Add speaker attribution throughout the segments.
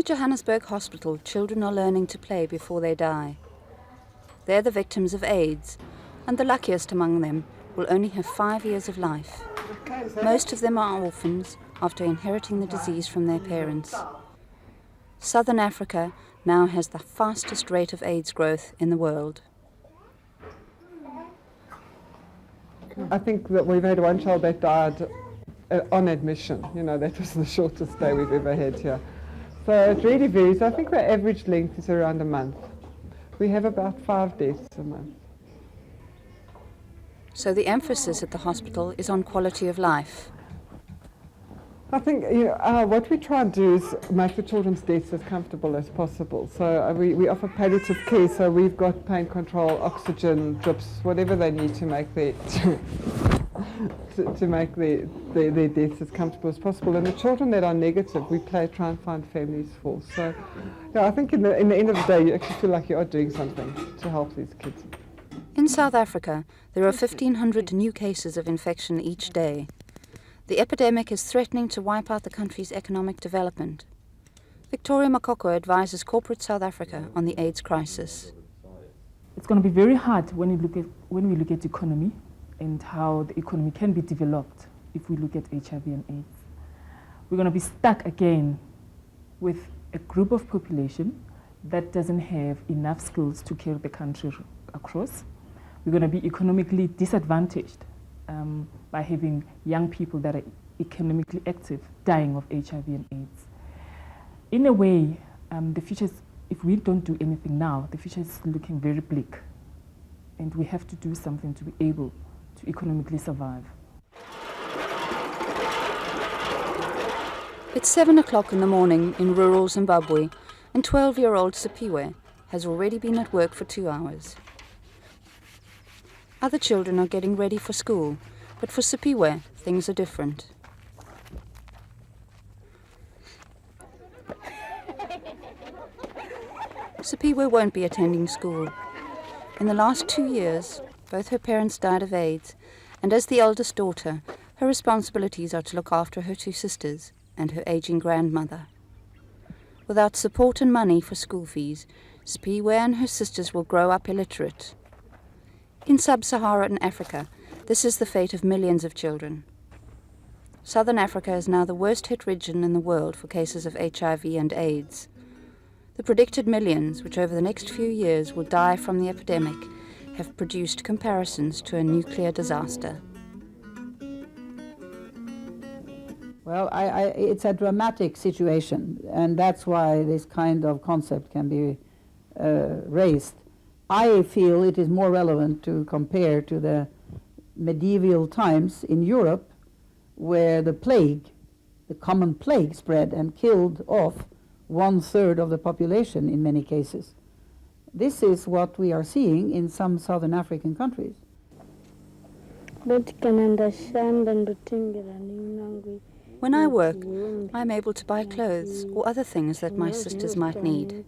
Speaker 1: a Johannesburg hospital, children are learning to play before they die. They're the victims of AIDS, and the luckiest among them will only have 5 years of life. Most of them are orphans after inheriting the disease from their parents. Southern Africa now has the fastest rate of AIDS growth in the world.
Speaker 2: I think that we've had one child that died on admission. You know, that was the shortest day we've ever had here. So it really varies. I think the average length is around a month. We have about 5 deaths a month.
Speaker 1: So the emphasis at the hospital is on quality of life.
Speaker 2: I think what we try and do is make the children's deaths as comfortable as possible. So we offer palliative care, so we've got pain control, oxygen, drips, whatever they need to make their to make their deaths as comfortable as possible. And the children that are negative, we try and find families for. So yeah, I think in the end of the day, you actually feel like you are doing something to help these kids.
Speaker 1: In South Africa, there are 1,500 new cases of infection each day. The epidemic is threatening to wipe out the country's economic development. Victoria Makoko advises corporate South Africa on the AIDS crisis.
Speaker 3: It's going to be very hard when we look at economy and how the economy can be developed if we look at HIV and AIDS. We're going to be stuck again with a group of population that doesn't have enough skills to carry the country across. We're going to be economically disadvantaged by having young people that are economically active dying of HIV and AIDS. In a way, the future is, if we don't do anything now, the future is looking very bleak. And we have to do something to be able to economically survive.
Speaker 1: It's 7 o'clock in the morning in rural Zimbabwe, and 12-year-old Sipiwe has already been at work for 2 hours. Other children are getting ready for school, but for Sipiwe, things are different. Sipiwe won't be attending school. In the last 2 years, both her parents died of AIDS, and as the eldest daughter, her responsibilities are to look after her 2 sisters and her aging grandmother. Without support and money for school fees, Sipiwe and her sisters will grow up illiterate. In sub-Saharan Africa, this is the fate of millions of children. Southern Africa is now the worst hit region in the world for cases of HIV and AIDS. The predicted millions, which over the next few years will die from the epidemic, have produced comparisons to a nuclear disaster.
Speaker 4: Well, it's a dramatic situation, and that's why this kind of concept can be raised. I feel it is more relevant to compare to the medieval times in Europe, where the plague, the common plague, spread and killed off 1/3 of the population in many cases. This is what we are seeing in some southern African countries.
Speaker 1: When I work, I'm able to buy clothes or other things that my sisters might need.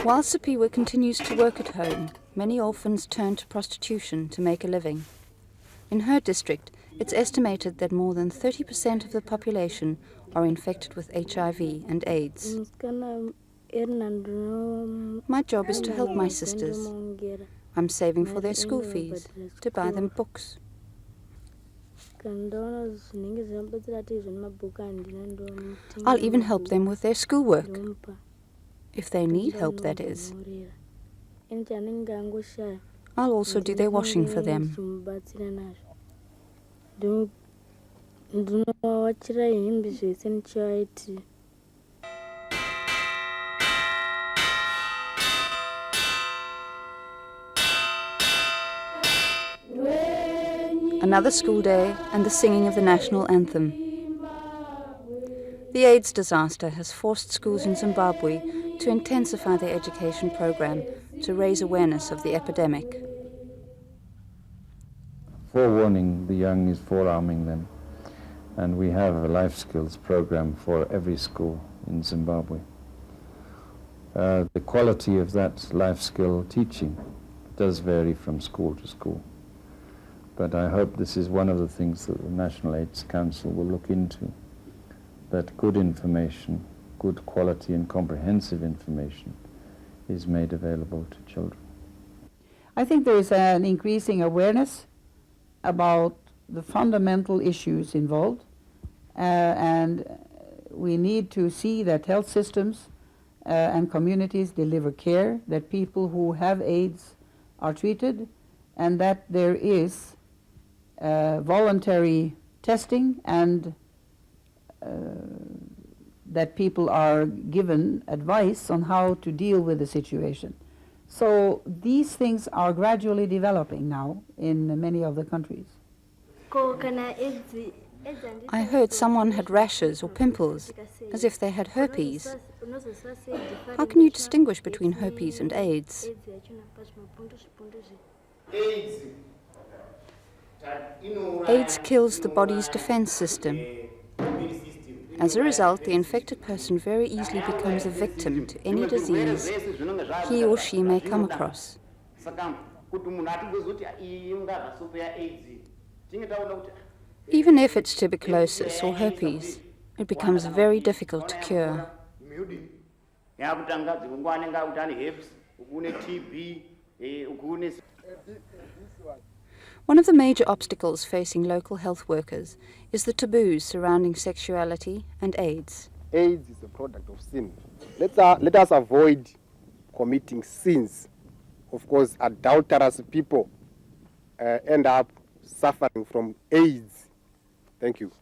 Speaker 1: While Sipiwe continues to work at home, many orphans turn to prostitution to make a living. In her district, it's estimated that more than 30% of the population are infected with HIV and AIDS. My job is to help my sisters. I'm saving for their school fees, to buy them books. I'll even help them with their schoolwork. If they need help, that is. I'll also do their washing for them. Another school day and the singing of the national anthem. The AIDS disaster has forced schools in Zimbabwe to intensify their education program to raise awareness of the epidemic.
Speaker 5: Forewarning the young is forearming them, and we have a life skills program for every school in Zimbabwe. The quality of that life skill teaching does vary from school to school, But I hope this is one of the things that the National AIDS Council will look into, that good information, good quality and comprehensive information is made available to children.
Speaker 4: I think there is an increasing awareness about the fundamental issues involved, and we need to see that health systems and communities deliver care, that people who have AIDS are treated, and that there is voluntary testing, and that people are given advice on how to deal with the situation. So these things are gradually developing now in many of the countries.
Speaker 1: I heard someone had rashes or pimples, as if they had herpes. How can you distinguish between herpes and AIDS? AIDS kills the body's defense system. As a result, the infected person very easily becomes a victim to any disease he or she may come across. Even if it's tuberculosis or herpes, it becomes very difficult to cure. One of the major obstacles facing local health workers is the taboos surrounding sexuality and AIDS.
Speaker 6: AIDS is a product of sin. Let us avoid committing sins. Of course, adulterous people end up suffering from AIDS. Thank you.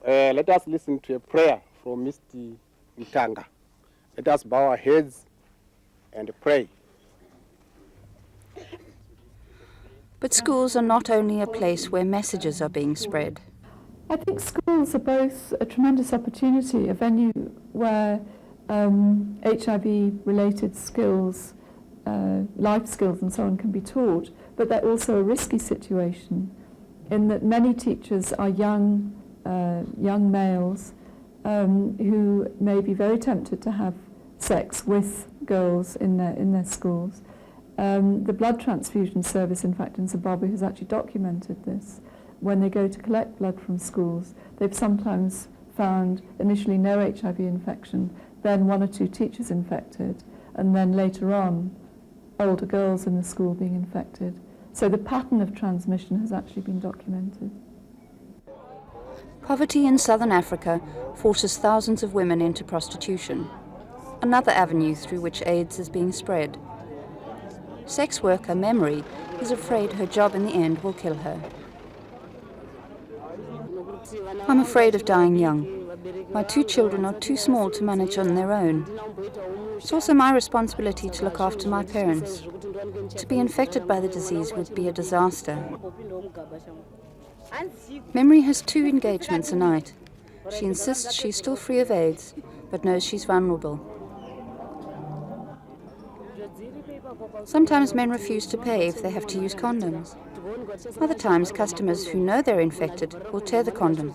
Speaker 6: Let us listen to a prayer from Mr. Mtanga. Let us bow our heads and pray.
Speaker 1: But schools are not only a place where messages are being spread.
Speaker 7: I think schools are both a tremendous opportunity, a venue where HIV-related skills, life skills and so on can be taught, but they're also a risky situation in that many teachers are young males who may be very tempted to have sex with girls in their schools. The blood transfusion service, in fact, in Zimbabwe has actually documented this. When they go to collect blood from schools, they've sometimes found initially no HIV infection, then one or two teachers infected, and then later on older girls in the school being infected. So the pattern of transmission has actually been documented.
Speaker 1: Poverty in southern Africa forces thousands of women into prostitution, another avenue through which AIDS is being spread. Sex worker Memory is afraid her job in the end will kill her. I'm afraid of dying young. My 2 children are too small to manage on their own. It's also my responsibility to look after my parents. To be infected by the disease would be a disaster. Memory has 2 engagements a night. She insists she's still free of AIDS, but knows she's vulnerable. Sometimes men refuse to pay if they have to use condoms. Other times, customers who know they're infected will tear the condom.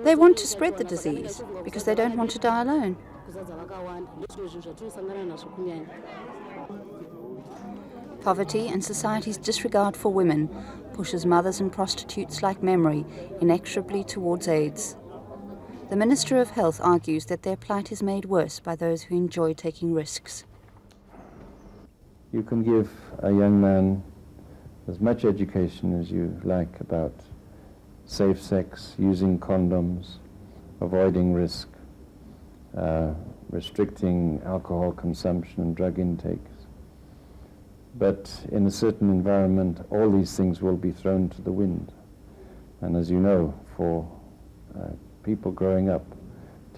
Speaker 1: They want to spread the disease because they don't want to die alone. Poverty and society's disregard for women pushes mothers and prostitutes like Memory inexorably towards AIDS. The Minister of Health argues that their plight is made worse by those who enjoy taking risks.
Speaker 5: You can give a young man as much education as you like about safe sex, using condoms, avoiding risk, restricting alcohol consumption and drug intakes. But in a certain environment, all these things will be thrown to the wind. And as you know, for people growing up,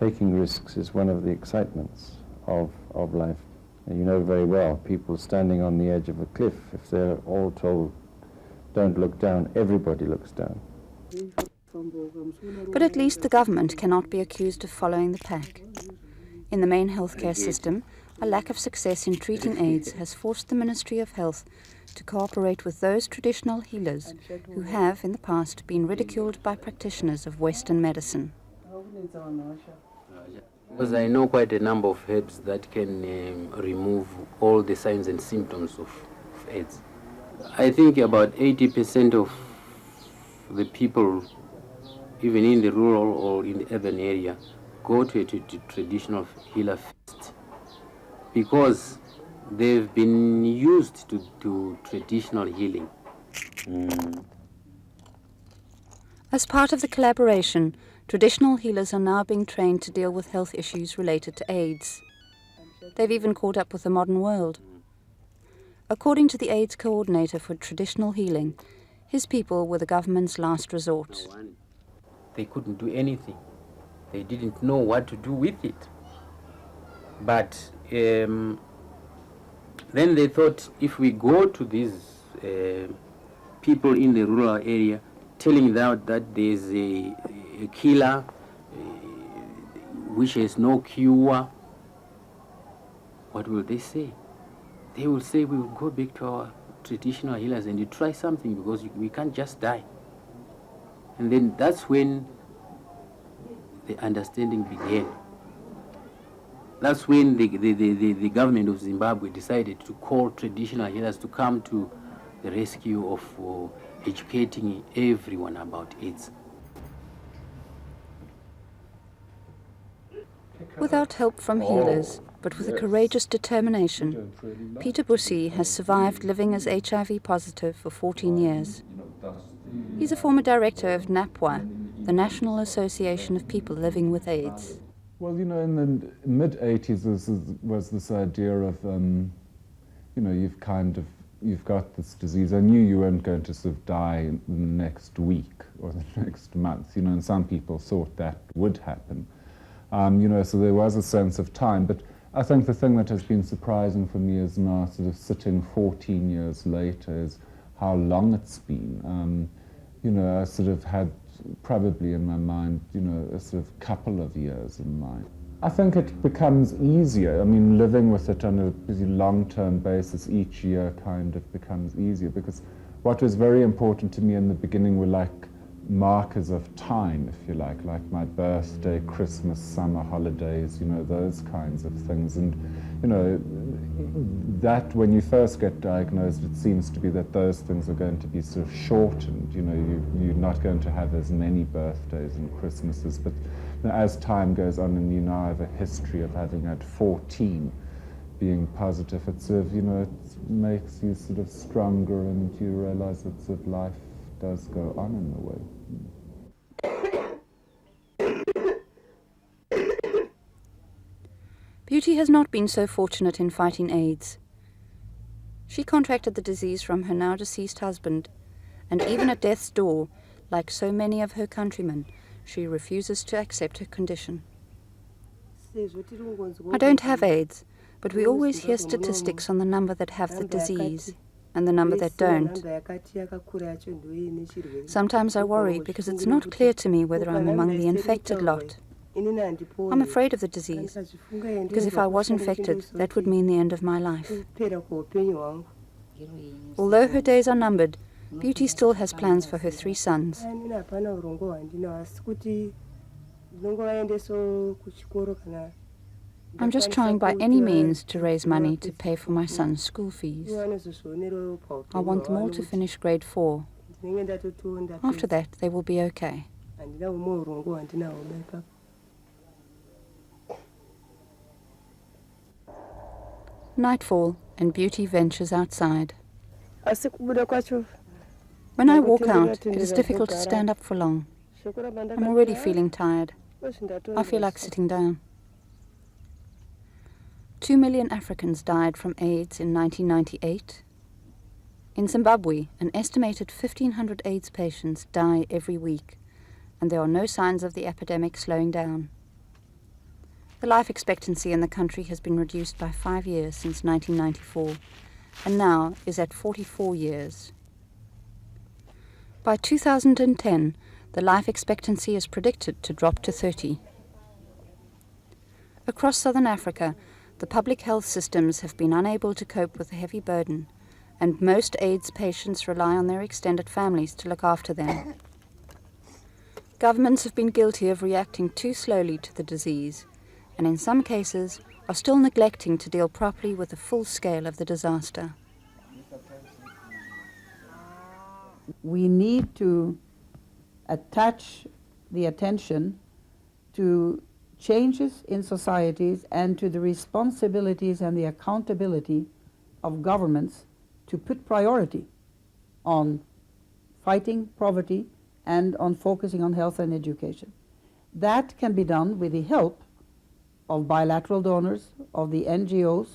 Speaker 5: taking risks is one of the excitements of life. And you know very well, people standing on the edge of a cliff, if they're all told, don't look down, everybody looks down.
Speaker 1: But at least the government cannot be accused of following the pack. In the main healthcare system, a lack of success in treating AIDS has forced the Ministry of Health to cooperate with those traditional healers who have, in the past, been ridiculed by practitioners of Western medicine.
Speaker 8: Because I know quite a number of herbs that can remove all the signs and symptoms of AIDS. I think about 80% of the people, even in the rural or in the urban area, go to a traditional healer first because they've been used to traditional healing.
Speaker 1: As part of the collaboration, traditional healers are now being trained to deal with health issues related to AIDS. They've even caught up with the modern world. According to the AIDS coordinator for traditional healing, his people were the government's last resort.
Speaker 8: They couldn't do anything. They didn't know what to do with it. But then they thought, if we go to these people in the rural area, telling them that there's a killer which has no cure, what will they say? They will say, we will go back to our traditional healers and you try something because we can't just die. And then that's when the understanding began. That's when the government of Zimbabwe decided to call traditional healers to come to the rescue of educating everyone about AIDS.
Speaker 1: Without help from healers, but with a courageous determination, Peter Bussy has survived living as HIV positive for 14 years. He's a former director of NAPWA, the National Association of People Living with AIDS.
Speaker 9: Well, you know, in the mid-80s was this idea of, you know, you've got this disease. I knew you weren't going to sort of die in the next week or the next month, you know, and some people thought that would happen. You know, so there was a sense of time. But I think the thing that has been surprising for me is now sort of sitting 14 years later is how long it's been. You know, I sort of had probably in my mind, you know, a sort of couple of years in mind. I think it becomes easier. I mean, living with it on a long-term basis each year kind of becomes easier, because what was very important to me in the beginning were like markers of time, if you like my birthday, Christmas, summer holidays, you know, those kinds of things. And, you know, that when you first get diagnosed, it seems to be that those things are going to be sort of shortened. You know, you're not going to have as many birthdays and Christmases, but as time goes on and you now have a history of having had 14 being positive, it sort of, you know, it makes you sort of stronger and you realize that sort of life does go on in the way.
Speaker 1: Beauty has not been so fortunate in fighting AIDS. She contracted the disease from her now deceased husband, and even at death's door, like so many of her countrymen, she refuses to accept her condition. I don't have AIDS, but we always hear statistics on the number that have the disease and the number that don't. Sometimes I worry because it's not clear to me whether I'm among the infected lot. I'm afraid of the disease, because if I was infected, that would mean the end of my life. Although her days are numbered, Beauty still has plans for her 3 sons. I'm just trying by any means to raise money to pay for my son's school fees. I want them all to finish grade 4. After that, they will be okay. Nightfall, and Beauty ventures outside. When I walk out, it is difficult to stand up for long. I'm already feeling tired. I feel like sitting down. 2 million Africans died from AIDS in 1998. In Zimbabwe, an estimated 1,500 AIDS patients die every week, and there are no signs of the epidemic slowing down. The life expectancy in the country has been reduced by 5 years since 1994, and now is at 44 years. By 2010, the life expectancy is predicted to drop to 30. Across southern Africa, the public health systems have been unable to cope with the heavy burden, and most AIDS patients rely on their extended families to look after them. Governments have been guilty of reacting too slowly to the disease, and in some cases are still neglecting to deal properly with the full scale of the disaster.
Speaker 4: We need to attach the attention to changes in societies and to the responsibilities and the accountability of governments to put priority on fighting poverty and on focusing on health and education. That can be done with the help of bilateral donors, of the NGOs,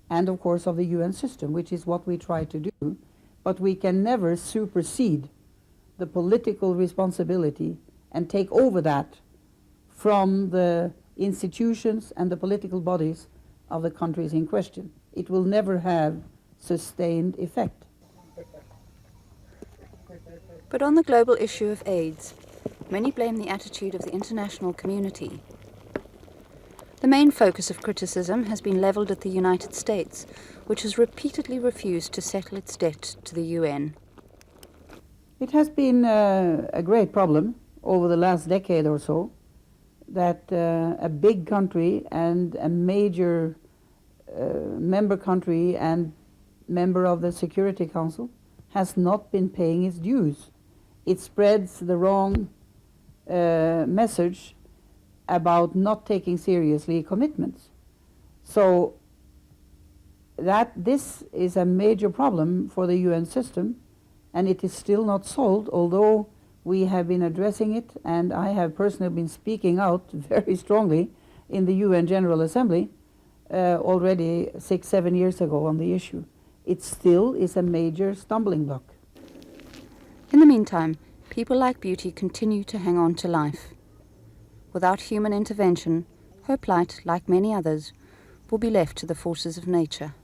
Speaker 4: and of course of the UN system, which is what we try to do. But we can never supersede the political responsibility and take over that from the institutions and the political bodies of the countries in question. It will never have sustained effect.
Speaker 1: But on the global issue of AIDS, many blame the attitude of the international community. The main focus of criticism has been levelled at the United States, which has repeatedly refused to settle its debt to the UN.
Speaker 4: It has been a great problem over the last decade or so that a big country and a major member country and member of the Security Council has not been paying its dues. It spreads the wrong message about not taking seriously commitments. So this is a major problem for the UN system, and it is still not solved, although we have been addressing it, and I have personally been speaking out very strongly in the UN General Assembly already 6-7 years ago on the issue. It still is a major stumbling block.
Speaker 1: In the meantime, people like Beauty continue to hang on to life. Without human intervention, her plight, like many others, will be left to the forces of nature.